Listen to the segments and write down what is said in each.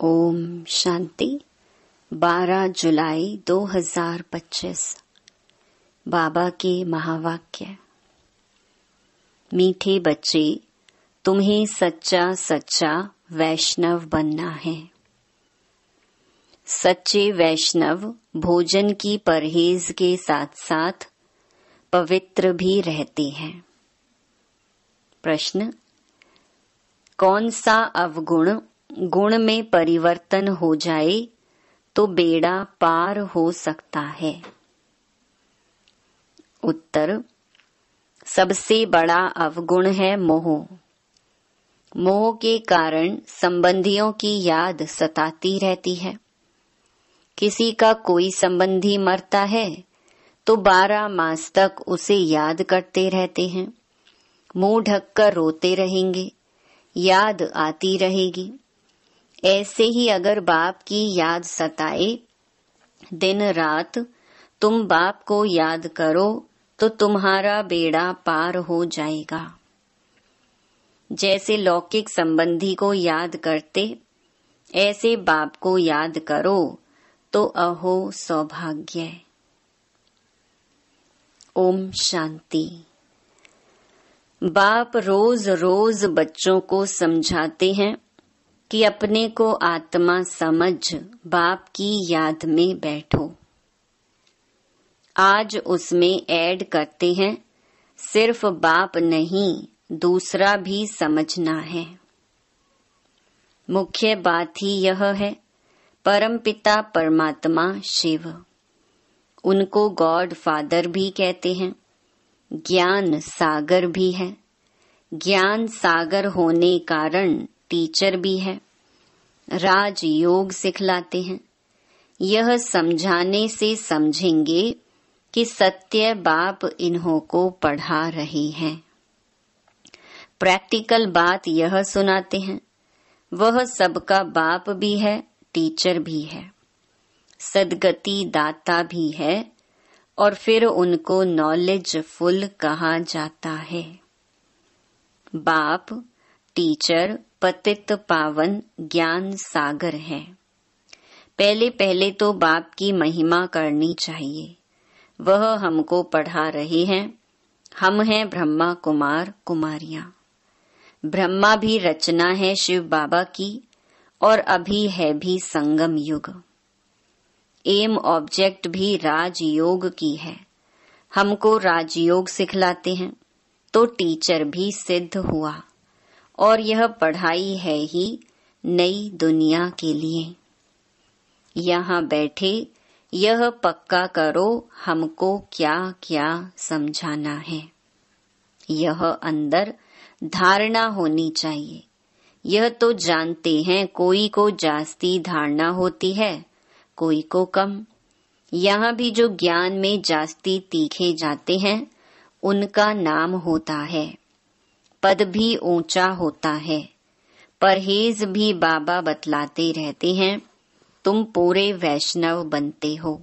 ओम शांति। 12 जुलाई 2025। बाबा के महावाक्य। मीठे बच्चे, तुम्हें सच्चा सच्चा वैष्णव बनना है। सच्चे वैष्णव भोजन की परहेज के साथ साथ पवित्र भी रहते हैं। प्रश्न: कौन सा अवगुण गुण में परिवर्तन हो जाए तो बेड़ा पार हो सकता है? उत्तर: सबसे बड़ा अवगुण है मोह। मोह के कारण संबंधियों की याद सताती रहती है। किसी का कोई संबंधी मरता है तो 12 मास तक उसे याद करते रहते हैं। मुंह ढककर रोते रहेंगे, याद आती रहेगी। ऐसे ही अगर बाप की याद सताए, दिन रात तुम बाप को याद करो तो तुम्हारा बेड़ा पार हो जाएगा। जैसे लौकिक संबंधी को याद करते, ऐसे बाप को याद करो तो अहो सौभाग्य। ओम शांति। बाप रोज रोज बच्चों को समझाते हैं कि अपने को आत्मा समझ बाप की याद में बैठो। आज उसमें ऐड करते हैं, सिर्फ बाप नहीं दूसरा भी समझना है। मुख्य बात ही यह है, परमपिता परमात्मा शिव, उनको गॉड फादर भी कहते हैं, ज्ञान सागर भी है। ज्ञान सागर होने कारण टीचर भी है, राज योग सिखलाते हैं। यह समझाने से समझेंगे कि सत्य बाप इन्हों को पढ़ा रहे हैं। प्रैक्टिकल बात यह सुनाते हैं, वह सबका बाप भी है, टीचर भी है, सदगति दाता भी है, और फिर उनको नॉलेज फुल कहा जाता है। बाप, टीचर, पतित पावन ज्ञान सागर है। पहले पहले तो बाप की महिमा करनी चाहिए। वह हमको पढ़ा रहे हैं। हम हैं ब्रह्मा कुमार कुमारियां। ब्रह्मा भी रचना है शिव बाबा की, और अभी है भी संगम युग। एम ऑब्जेक्ट भी राजयोग की है। हमको राजयोग सिखलाते हैं तो टीचर भी सिद्ध हुआ, और यह पढ़ाई है ही नई दुनिया के लिए। यहाँ बैठे यह पक्का करो हमको क्या क्या समझाना है। यह अंदर धारणा होनी चाहिए। यह तो जानते हैं, कोई को जास्ती धारणा होती है, कोई को कम। यहाँ भी जो ज्ञान में जास्ती तीखे जाते हैं उनका नाम होता है, पद भी ऊंचा होता है। परहेज भी बाबा बतलाते रहते हैं, तुम पूरे वैष्णव बनते हो।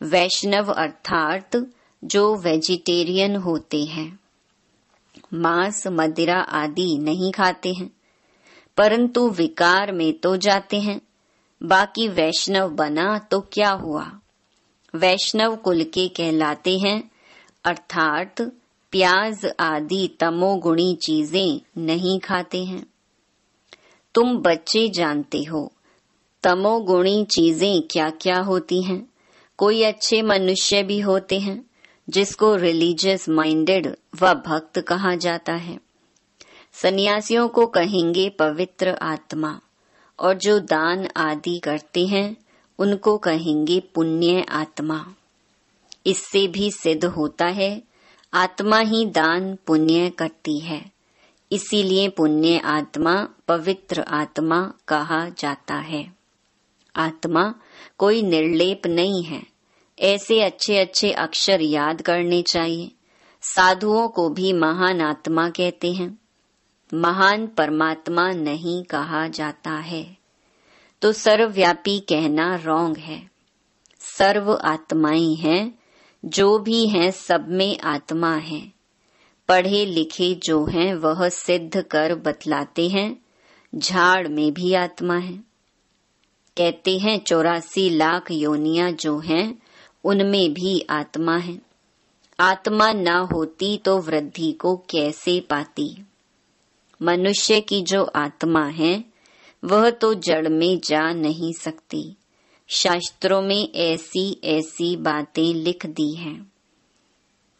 वैष्णव अर्थात जो वेजिटेरियन होते हैं, मांस मदिरा आदि नहीं खाते हैं, परंतु विकार में तो जाते हैं। बाकी वैष्णव बना तो क्या हुआ? वैष्णव कुल के कहलाते हैं, अर्थात प्याज आदि तमोगुणी चीजें नहीं खाते हैं। तुम बच्चे जानते हो तमोगुणी चीजें क्या क्या होती हैं। कोई अच्छे मनुष्य भी होते हैं जिसको रिलीजियस माइंडेड व भक्त कहा जाता है। सन्यासियों को कहेंगे पवित्र आत्मा, और जो दान आदि करते हैं उनको कहेंगे पुण्य आत्मा। इससे भी सिद्ध होता है आत्मा ही दान पुण्य करती है, इसीलिए पुण्य आत्मा पवित्र आत्मा कहा जाता है। आत्मा कोई निर्लेप नहीं है। ऐसे अच्छे अच्छे अक्षर याद करने चाहिए। साधुओं को भी महान आत्मा कहते हैं, महान परमात्मा नहीं कहा जाता है। तो सर्वव्यापी कहना रॉन्ग है। सर्व आत्माएं हैं, जो भी हैं सब में आत्मा है। पढ़े लिखे जो हैं वह सिद्ध कर बतलाते हैं, झाड़ में भी आत्मा है। कहते हैं 84 लाख योनियां जो हैं उनमें भी आत्मा है। आत्मा न होती तो वृद्धि को कैसे पाती। मनुष्य की जो आत्मा है वह तो जड़ में जा नहीं सकती। शास्त्रों में ऐसी ऐसी बातें लिख दी हैं।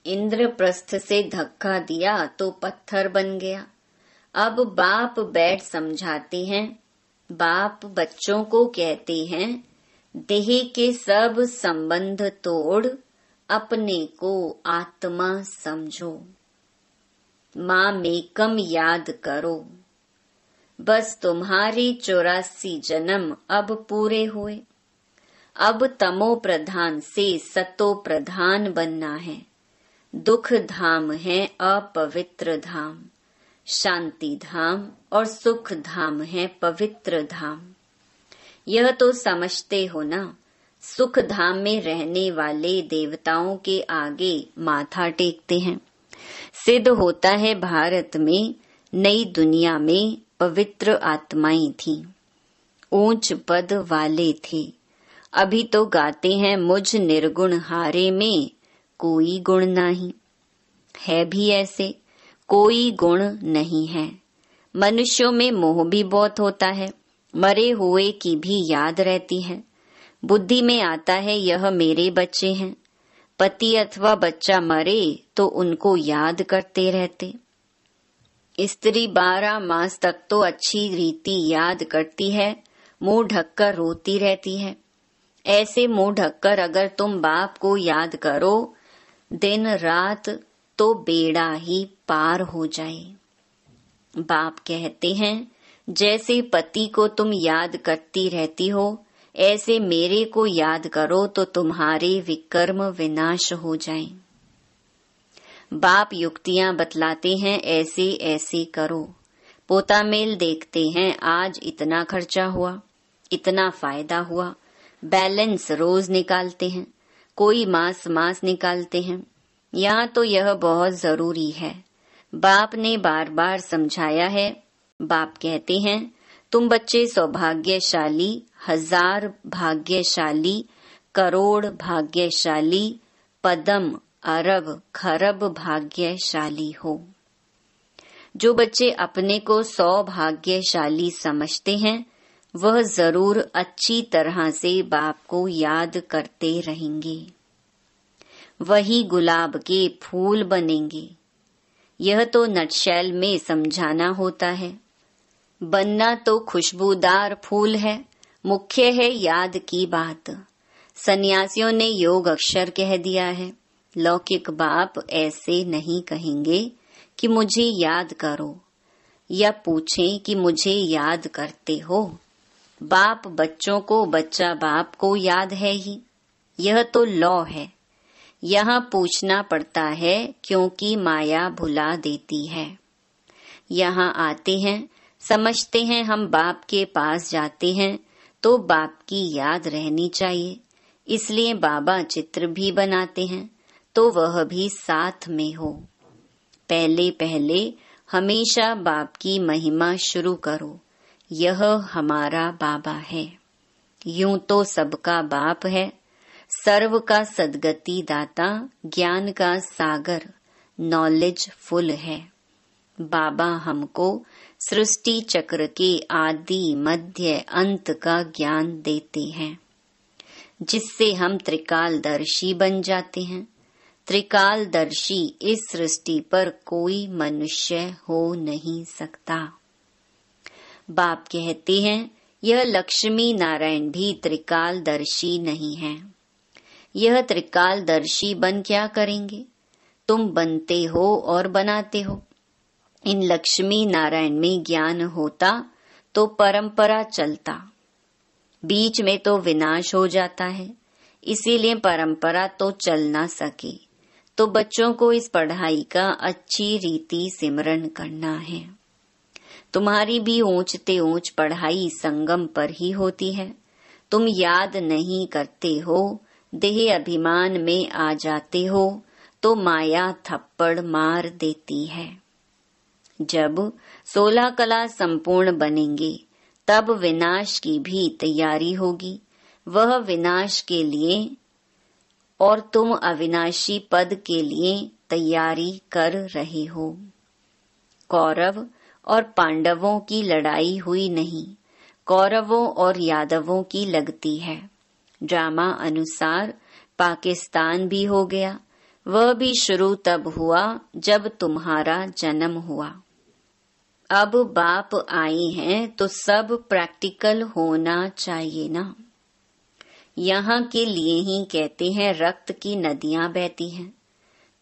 इंद्रप्रस्थ से धक्का दिया तो पत्थर बन गया। अब बाप बैठ समझाते हैं। बाप बच्चों को कहते हैं, देह के सब संबंध तोड़ अपने को आत्मा समझो। माँ मेकम याद करो। बस तुम्हारे 84 जन्म अब पूरे हुए। अब तमो प्रधान से सतो प्रधान बनना है। दुख धाम है अपवित्र धाम, शांति धाम और सुख धाम है पवित्र धाम। यह तो समझते हो ना। सुख धाम में रहने वाले देवताओं के आगे माथा टेकते हैं। सिद्ध होता है भारत में नई दुनिया में पवित्र आत्माएं थीं, ऊंच पद वाले थे। अभी तो गाते हैं मुझ निर्गुण हारे में कोई गुण नहीं। है भी ऐसे, कोई गुण नहीं है। मनुष्यों में मोह भी बहुत होता है। मरे हुए की भी याद रहती है। बुद्धि में आता है यह मेरे बच्चे हैं। पति अथवा बच्चा मरे तो उनको याद करते रहते। स्त्री 12 मास तक तो अच्छी रीति याद करती है, मुंह ढककर रोती रहती है। ऐसे मुंह ढककर अगर तुम बाप को याद करो दिन रात तो बेड़ा ही पार हो जाए। बाप कहते हैं, जैसे पति को तुम याद करती रहती हो ऐसे मेरे को याद करो तो तुम्हारे विकर्म विनाश हो जाएं। बाप युक्तियां बतलाते हैं, ऐसे ऐसे करो। पोता मेल देखते हैं, आज इतना खर्चा हुआ, इतना फायदा हुआ। बैलेंस रोज निकालते हैं, कोई मास निकालते हैं। यहाँ तो यह बहुत जरूरी है। बाप ने बार बार समझाया है। बाप कहते हैं, तुम बच्चे सौभाग्यशाली, 1000 भाग्यशाली, करोड़ भाग्यशाली, पदम अरब खरब भाग्यशाली हो। जो बच्चे अपने को सौभाग्यशाली समझते हैं वह जरूर अच्छी तरह से बाप को याद करते रहेंगे। वही गुलाब के फूल बनेंगे। यह तो नटशैल में समझाना होता है। बनना तो खुशबूदार फूल है, मुख्य है याद की बात। सन्यासियों ने योग अक्षर कह दिया है। लौकिक बाप ऐसे नहीं कहेंगे कि मुझे याद करो या पूछें कि मुझे याद करते हो। बाप बच्चों को, बच्चा बाप को याद है ही। यह तो लॉ है। यहाँ पूछना पड़ता है क्योंकि माया भुला देती है। यहाँ आते हैं, समझते हैं हम बाप के पास जाते हैं तो बाप की याद रहनी चाहिए। इसलिए बाबा चित्र भी बनाते हैं तो वह भी साथ में हो। पहले पहले हमेशा बाप की महिमा शुरू करो। यह हमारा बाबा है। यूं तो सबका बाप है, सर्व का सद्गति दाता, ज्ञान का सागर, नॉलेज फुल है। बाबा हमको सृष्टि चक्र के आदि मध्य अंत का ज्ञान देते हैं, जिससे हम त्रिकालदर्शी बन जाते हैं। त्रिकालदर्शी इस सृष्टि पर कोई मनुष्य हो नहीं सकता। बाप कहते हैं, यह लक्ष्मी नारायण भी त्रिकालदर्शी नहीं है। यह त्रिकालदर्शी बन क्या करेंगे? तुम बनते हो और बनाते हो। इन लक्ष्मी नारायण में ज्ञान होता तो परंपरा चलता, बीच में तो विनाश हो जाता है। इसीलिए परंपरा तो चल ना सके। तो बच्चों को इस पढ़ाई का अच्छी रीति सिमरन करना है। तुम्हारी भी ऊंचते ऊंच पढ़ाई संगम पर ही होती है। तुम याद नहीं करते हो, देह अभिमान में आ जाते हो तो माया थप्पड़ मार देती है। जब 16 कला संपूर्ण बनेंगे तब विनाश की भी तैयारी होगी, वह विनाश के लिए, और तुम अविनाशी पद के लिए तैयारी कर रहे हो। कौरव और पांडवों की लड़ाई हुई नहीं, कौरवों और यादवों की लगती है। ड्रामा अनुसार पाकिस्तान भी हो गया, वह भी शुरू तब हुआ जब तुम्हारा जन्म हुआ। अब बाप आए हैं तो सब प्रैक्टिकल होना चाहिए ना। यहाँ के लिए ही कहते हैं रक्त की नदियां बहती हैं,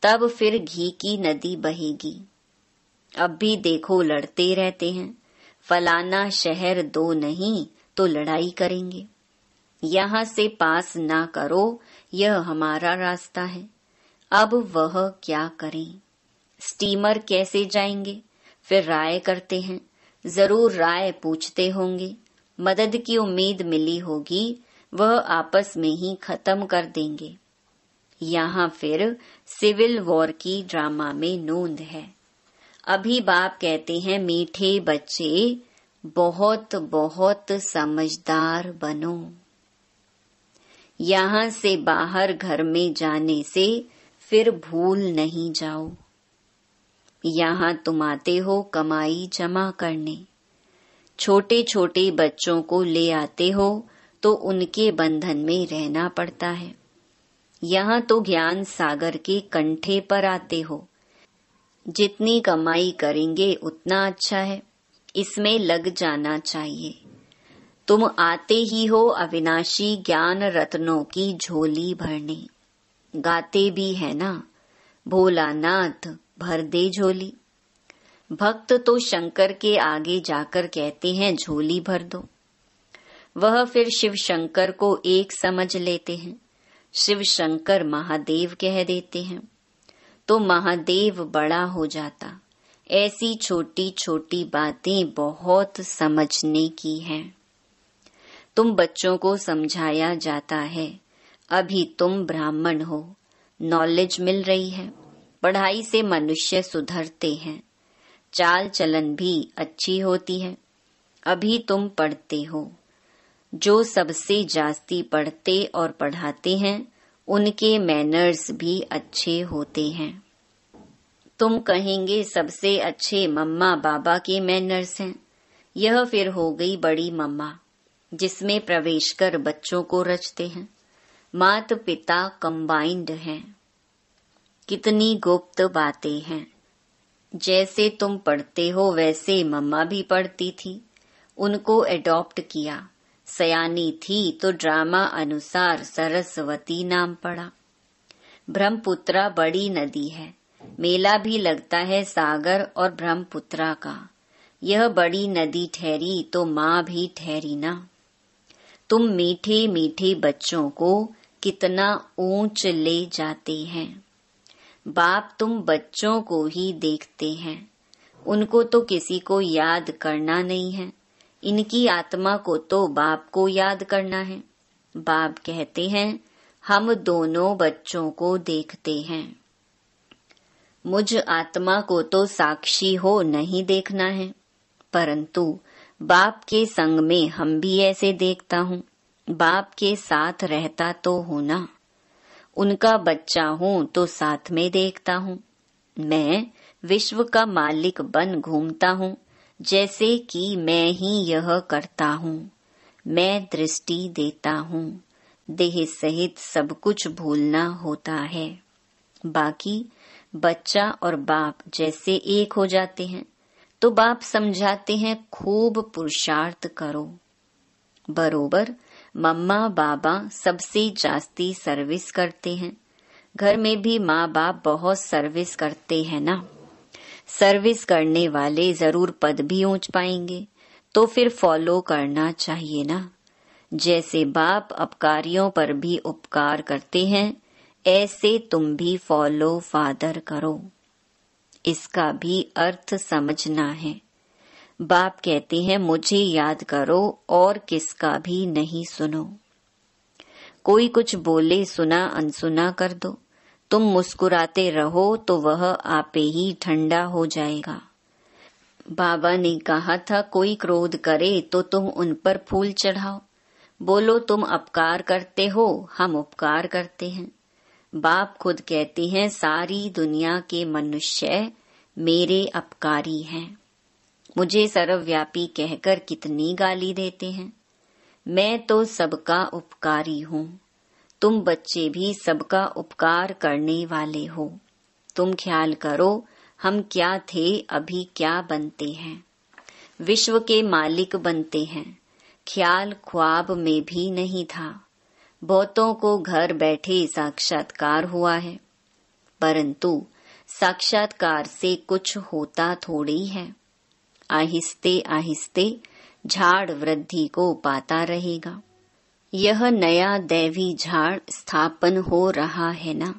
तब फिर घी की नदी बहेगी। अब भी देखो लड़ते रहते हैं, फलाना शहर दो नहीं तो लड़ाई करेंगे। यहाँ से पास ना करो, यह हमारा रास्ता है। अब वह क्या करें? स्टीमर कैसे जाएंगे? फिर राय करते हैं, जरूर राय पूछते होंगे। मदद की उम्मीद मिली होगी, वह आपस में ही खत्म कर देंगे। यहाँ फिर सिविल वॉर की ड्रामा में नोंद है। अभी बाप कहते हैं मीठे बच्चे बहुत बहुत समझदार बनो। यहाँ से बाहर घर में जाने से फिर भूल नहीं जाओ। यहाँ तुम आते हो कमाई जमा करने, छोटे छोटे बच्चों को ले आते हो तो उनके बंधन में रहना पड़ता है। यहाँ तो ज्ञान सागर के कंठे पर आते हो, जितनी कमाई करेंगे उतना अच्छा है, इसमें लग जाना चाहिए। तुम आते ही हो अविनाशी ज्ञान रत्नों की झोली भरने। गाते भी है ना, भोलानाथ भर दे झोली। भक्त तो शंकर के आगे जाकर कहते हैं झोली भर दो। वह फिर शिव शंकर को एक समझ लेते हैं, शिव शंकर महादेव कह देते हैं, तो महादेव बड़ा हो जाता। ऐसी छोटी छोटी बातें बहुत समझने की हैं। तुम बच्चों को समझाया जाता है, अभी तुम ब्राह्मण हो, नॉलेज मिल रही है, पढ़ाई से मनुष्य सुधरते हैं, चाल चलन भी अच्छी होती है। अभी तुम पढ़ते हो, जो सबसे जास्ती पढ़ते और पढ़ाते हैं उनके मैनर्स भी अच्छे होते हैं। तुम कहेंगे सबसे अच्छे मम्मा बाबा के मैनर्स हैं। यह फिर हो गई बड़ी मम्मा, जिसमें प्रवेश कर बच्चों को रचते हैं। माता पिता कंबाइंड हैं। कितनी गुप्त बातें हैं। जैसे तुम पढ़ते हो वैसे मम्मा भी पढ़ती थी, उनको एडॉप्ट किया। सयानी थी तो ड्रामा अनुसार सरस्वती नाम पड़ा। ब्रह्मपुत्रा बड़ी नदी है, मेला भी लगता है सागर और ब्रह्मपुत्रा का। यह बड़ी नदी ठहरी तो माँ भी ठहरी ना। तुम मीठे मीठे बच्चों को कितना ऊंच ले जाते हैं। बाप तुम बच्चों को ही देखते हैं, उनको तो किसी को याद करना नहीं है। इनकी आत्मा को तो बाप को याद करना है। बाप कहते हैं हम दोनों बच्चों को देखते हैं। मुझ आत्मा को तो साक्षी हो नहीं देखना है, परंतु बाप के संग में हम भी ऐसे देखता हूँ। बाप के साथ रहता तो हूँ ना, उनका बच्चा हूँ तो साथ में देखता हूँ। मैं विश्व का मालिक बन घूमता हूँ, जैसे कि मैं ही यह करता हूँ। मैं दृष्टि देता हूँ, देह सहित सब कुछ भूलना होता है। बाकी बच्चा और बाप जैसे एक हो जाते हैं तो बाप समझाते हैं खूब पुरुषार्थ करो। बरोबर मम्मा बाबा सबसे जास्ती सर्विस करते हैं। घर में भी माँ बाप बहुत सर्विस करते हैं ना। सर्विस करने वाले जरूर पद भी ऊंच पाएंगे, तो फिर फॉलो करना चाहिए ना। जैसे बाप अपकारियों पर भी उपकार करते हैं, ऐसे तुम भी फॉलो फादर करो। इसका भी अर्थ समझना है। बाप कहते हैं मुझे याद करो और किसका भी नहीं सुनो। कोई कुछ बोले सुना अनसुना कर दो। तुम मुस्कुराते रहो तो वह आपे ही ठंडा हो जाएगा। बाबा ने कहा था कोई क्रोध करे तो तुम उन पर फूल चढ़ाओ। बोलो तुम अपकार करते हो, हम उपकार करते हैं। बाप खुद कहते हैं सारी दुनिया के मनुष्य मेरे अपकारी हैं। मुझे सर्वव्यापी कहकर कितनी गाली देते हैं। मैं तो सबका उपकारी हूँ। तुम बच्चे भी सबका उपकार करने वाले हो। तुम ख्याल करो हम क्या थे, अभी क्या बनते हैं। विश्व के मालिक बनते हैं। ख्याल ख्वाब में भी नहीं था। बहुतों को घर बैठे साक्षात्कार हुआ है, परंतु साक्षात्कार से कुछ होता थोड़ी है। आहिस्ते आहिस्ते झाड़ वृद्धि को पाता रहेगा। यह नया दैवी झाड़ स्थापन हो रहा है ना।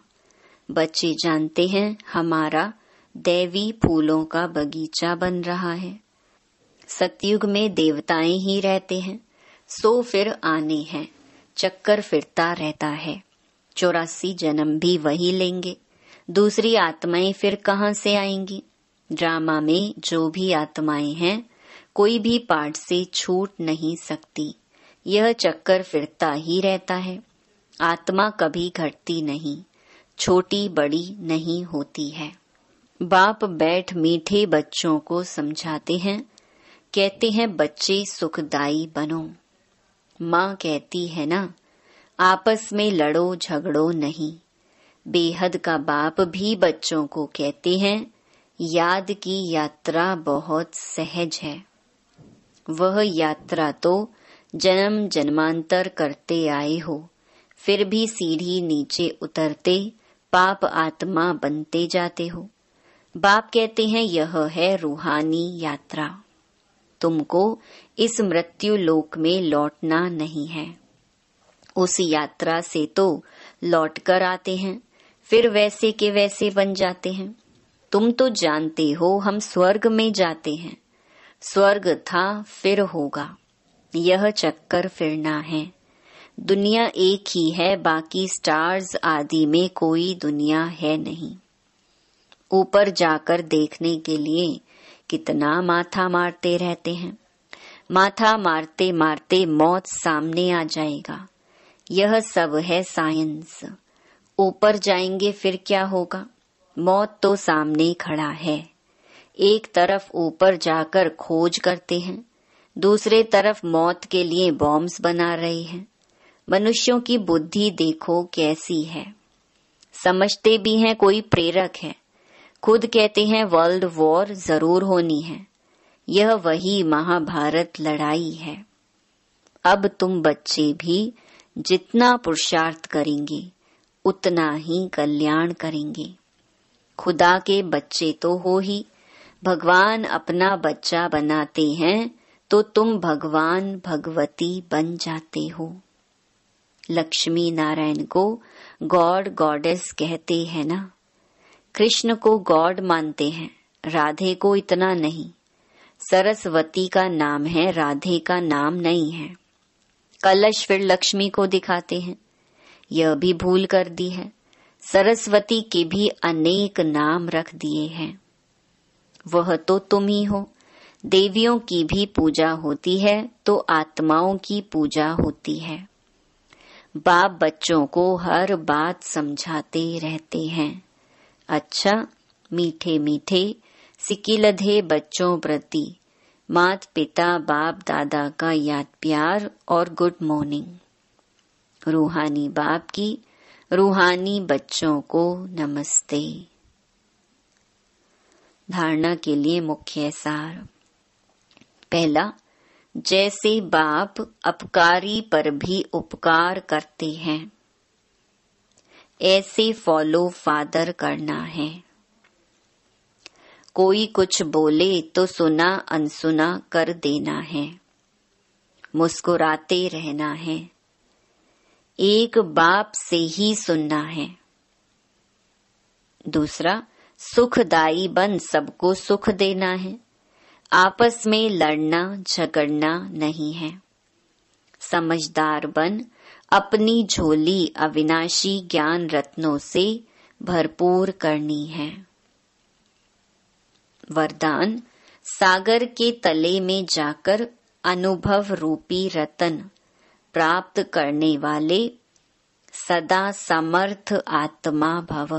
बच्चे जानते हैं हमारा दैवी फूलों का बगीचा बन रहा है। सतयुग में देवताएं ही रहते हैं, सो फिर आने हैं। चक्कर फिरता रहता है। 84 जन्म भी वही लेंगे। दूसरी आत्माएं फिर कहाँ से आएंगी। ड्रामा में जो भी आत्माएं हैं, कोई भी पार्ट से छूट नहीं सकती। यह चक्कर फिरता ही रहता है। आत्मा कभी घटती नहीं, छोटी बड़ी नहीं होती है। बाप बैठ मीठे बच्चों को समझाते हैं। कहते हैं बच्चे सुखदाई बनो। माँ कहती है ना, आपस में लड़ो झगड़ो नहीं। बेहद का बाप भी बच्चों को कहते हैं याद की यात्रा बहुत सहज है। वह यात्रा तो जन्म जन्मांतर करते आए हो, फिर भी सीढ़ी नीचे उतरते पाप आत्मा बनते जाते हो। बाप कहते हैं यह है रूहानी यात्रा। तुमको इस मृत्यु लोक में लौटना नहीं है। उस यात्रा से तो लौट कर आते हैं, फिर वैसे के वैसे बन जाते हैं। तुम तो जानते हो हम स्वर्ग में जाते हैं। स्वर्ग था फिर होगा। यह चक्कर फिरना है। दुनिया एक ही है, बाकी स्टार्स आदि में कोई दुनिया है नहीं। ऊपर जाकर देखने के लिए कितना माथा मारते रहते हैं। माथा मारते मारते मौत सामने आ जाएगा। यह सब है साइंस। ऊपर जाएंगे फिर क्या होगा। मौत तो सामने खड़ा है। एक तरफ ऊपर जाकर खोज करते हैं, दूसरे तरफ मौत के लिए बॉम्ब्स बना रहे हैं। मनुष्यों की बुद्धि देखो कैसी है। समझते भी हैं कोई प्रेरक है। खुद कहते हैं वर्ल्ड वॉर जरूर होनी है। यह वही महाभारत लड़ाई है। अब तुम बच्चे भी जितना पुरुषार्थ करेंगे उतना ही कल्याण करेंगे। खुदा के बच्चे तो हो ही। भगवान अपना बच्चा बनाते हैं तो तुम भगवान भगवती बन जाते हो। लक्ष्मी नारायण को गॉड गॉडेस कहते हैं ना। कृष्ण को गॉड मानते हैं, राधे को इतना नहीं। सरस्वती का नाम है, राधे का नाम नहीं है। कलश फिर लक्ष्मी को दिखाते हैं, यह भी भूल कर दी है। सरस्वती के भी अनेक नाम रख दिए हैं। वह तो तुम ही हो। देवियों की भी पूजा होती है तो आत्माओं की पूजा होती है। बाप बच्चों को हर बात समझाते रहते हैं। अच्छा, मीठे मीठे सिकिलधे बच्चों प्रति मात पिता बाप दादा का याद प्यार और गुड मॉर्निंग। रूहानी बाप की रूहानी बच्चों को नमस्ते। धारणा के लिए मुख्य सार। पहला, जैसे बाप अपकारी पर भी उपकार करते हैं, ऐसे फॉलो फादर करना है। कोई कुछ बोले तो सुना अनसुना कर देना है। मुस्कुराते रहना है। एक बाप से ही सुनना है। दूसरा, सुखदाई बन सबको सुख देना है। आपस में लड़ना झगड़ना नहीं है। समझदार बन अपनी झोली अविनाशी ज्ञान रत्नों से भरपूर करनी है। वरदान, सागर के तले में जाकर अनुभव रूपी रतन प्राप्त करने वाले सदा समर्थ आत्मा भव।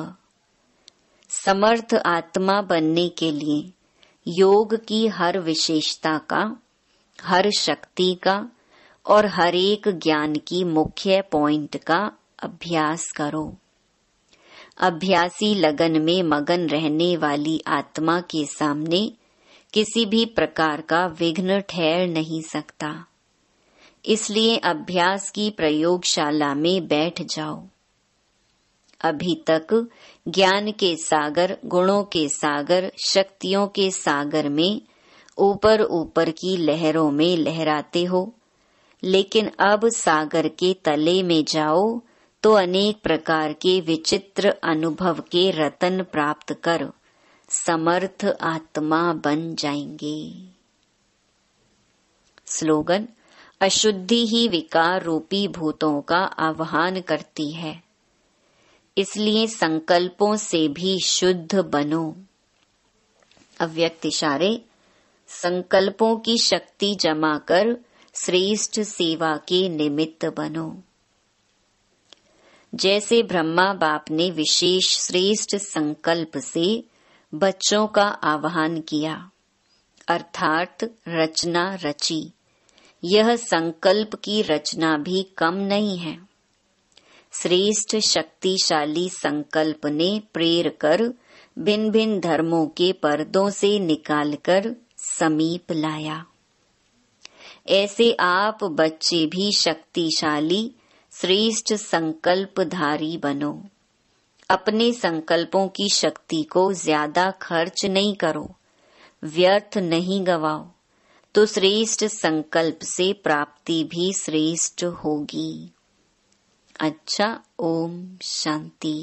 समर्थ आत्मा बनने के लिए योग की हर विशेषता का, हर शक्ति का और हर एक ज्ञान की मुख्य पॉइंट का अभ्यास करो। अभ्यासी लगन में मगन रहने वाली आत्मा के सामने किसी भी प्रकार का विघ्न ठहर नहीं सकता। इसलिए अभ्यास की प्रयोगशाला में बैठ जाओ। अभी तक ज्ञान के सागर, गुणों के सागर, शक्तियों के सागर में ऊपर ऊपर की लहरों में लहराते हो, लेकिन अब सागर के तले में जाओ तो अनेक प्रकार के विचित्र अनुभव के रतन प्राप्त कर समर्थ आत्मा बन जाएंगे। स्लोगन: अशुद्धि ही विकार रूपी भूतों का आह्वान करती है, इसलिए संकल्पों से भी शुद्ध बनो। अव्यक्त इशारे: संकल्पों की शक्ति जमा कर श्रेष्ठ सेवा के निमित्त बनो। जैसे ब्रह्मा बाप ने विशेष श्रेष्ठ संकल्प से बच्चों का आह्वान किया, अर्थात रचना रची, यह संकल्प की रचना भी कम नहीं है। श्रेष्ठ शक्तिशाली संकल्प ने प्रेर कर भिन्न भिन्न धर्मों के पर्दों से निकालकर समीप लाया। ऐसे आप बच्चे भी शक्तिशाली श्रेष्ठ संकल्पधारी बनो। अपने संकल्पों की शक्ति को ज्यादा खर्च नहीं करो, व्यर्थ नहीं गवाओ, तो श्रेष्ठ संकल्प से प्राप्ति भी श्रेष्ठ होगी। अच्छा, ओम शांति।